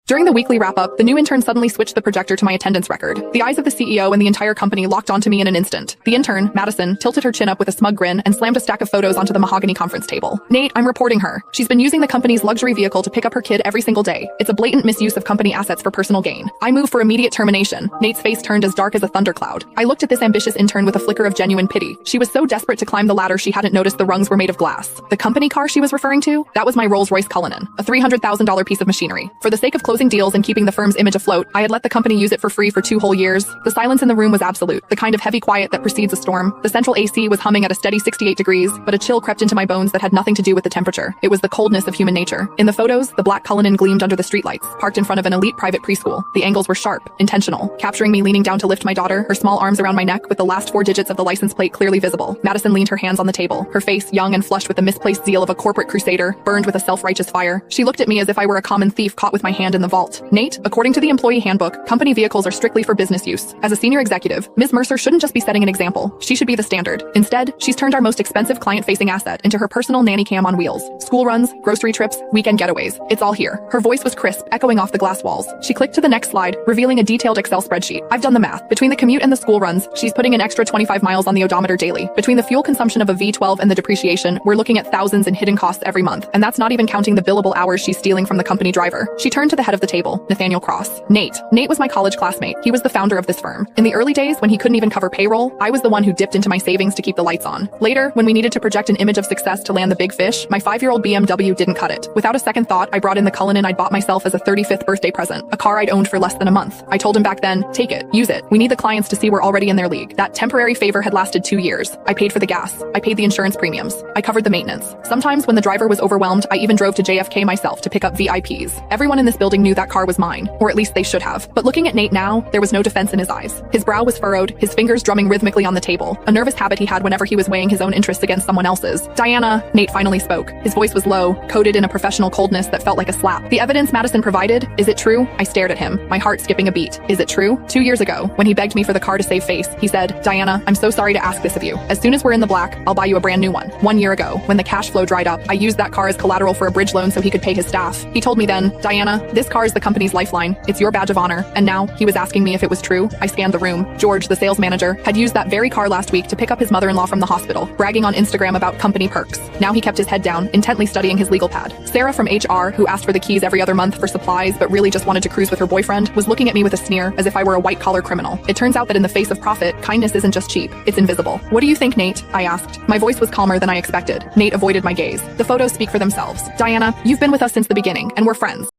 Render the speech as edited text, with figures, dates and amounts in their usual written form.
During the weekly wrap-up, the new intern suddenly switched the projector to my attendance record. The eyes of the CEO and the entire company locked onto me in an instant. The intern, Madison, tilted her chin up with a smug grin and slammed a stack of photos onto the mahogany conference table. Nate, I'm reporting her. She's been using the company's luxury vehicle to pick up her kid every single day. It's a blatant misuse of company assets for personal gain. I move for immediate termination. Nate's face turned as dark as a thundercloud. I looked at this ambitious intern with a flicker of genuine pity. She was so desperate to climb the ladder she hadn't noticed the rungs were made of glass. The company car she was referring to? That was my Rolls-Royce Cullinan, a $300,000 piece of machinery. For the sake of closing deals and keeping the firm's image afloat, I had let the company use it for free for 2 whole years. The silence in the room was absolute, the kind of heavy quiet that precedes a storm. The central AC was humming at a steady 68 degrees, but a chill crept into my bones that had nothing to do with the temperature. It was the coldness of human nature. In the photos, the black Cullinan gleamed under the streetlights, parked in front of an elite private preschool. The angles were sharp, intentional, capturing me leaning down to lift my daughter, her small arms around my neck with the last 4 digits of the license plate clearly visible. Madison leaned her hands on the table, her face, young and flushed with the misplaced zeal of a corporate crusader, burned with a self-righteous fire. She looked at me as if I were a common thief caught with my hand in the vault. Nate, according to the employee handbook, company vehicles are strictly for business use. As a senior executive, Ms. Mercer shouldn't just be setting an example. She should be the standard. Instead, she's turned our most expensive client-facing asset into her personal nanny cam on wheels. School runs, grocery trips, weekend getaways. It's all here. Her voice was crisp, echoing off the glass walls. She clicked to the next slide, revealing a detailed Excel spreadsheet. I've done the math. Between the commute and the school runs, she's putting an extra 25 miles on the odometer daily. Between the fuel consumption of a V12 and the depreciation, we're looking at thousands in hidden costs every month. And that's not even counting the billable hours she's stealing from the company driver. She turned to the head of the table, Nathaniel Cross. Nate was my college classmate. He was the founder of this firm. In the early days, when he couldn't even cover payroll, I was the one who dipped into my savings to keep the lights on. Later, when we needed to project an image of success to land the big fish, my 5-year-old BMW didn't cut it. Without a second thought, I brought in the Cullinan I'd bought myself as a 35th birthday present, a car I'd owned for less than a month. I told him back then, take it, use it. We need the clients to see we're already in their league. That temporary favor had lasted 2 years. I paid for the gas. I paid the insurance premiums. I covered the maintenance. Sometimes when the driver was overwhelmed, I even drove to JFK myself to pick up VIPs. Everyone in this building knew that car was mine, or at least they should have. But looking at Nate now, there was no defense in his eyes. His brow was furrowed, his fingers drumming rhythmically on the table, a nervous habit he had whenever he was weighing his own interests against someone else's. Diana, Nate finally spoke. His voice was low, coated in a professional coldness that felt like a slap. The evidence Madison provided, is it true? I stared at him, my heart skipping a beat. Is it true? 2 years ago, when he begged me for the car to save face, he said, Diana, I'm so sorry to ask this of you. As soon as we're in the black, I'll buy you a brand new one. 1 year ago, when the cash flow dried up, I used that car as collateral for a bridge loan so he could pay his staff. He told me then, Diana, this car is the company's lifeline. It's your badge of honor. And now, he was asking me if it was true. I scanned the room. George, the sales manager, had used that very car last week to pick up his mother-in-law from the hospital, bragging on Instagram about company perks. Now he kept his head down, intently studying his legal pad. Sarah from HR, who asked for the keys every other month for supplies but really just wanted to cruise with her boyfriend, was looking at me with a sneer as if I were a white-collar criminal. It turns out that in the face of profit, kindness isn't just cheap, it's invisible. What do you think, Nate? I asked. My voice was calmer than I expected. Nate avoided my gaze. The photos speak for themselves. Diana, you've been with us since the beginning, and we're friends.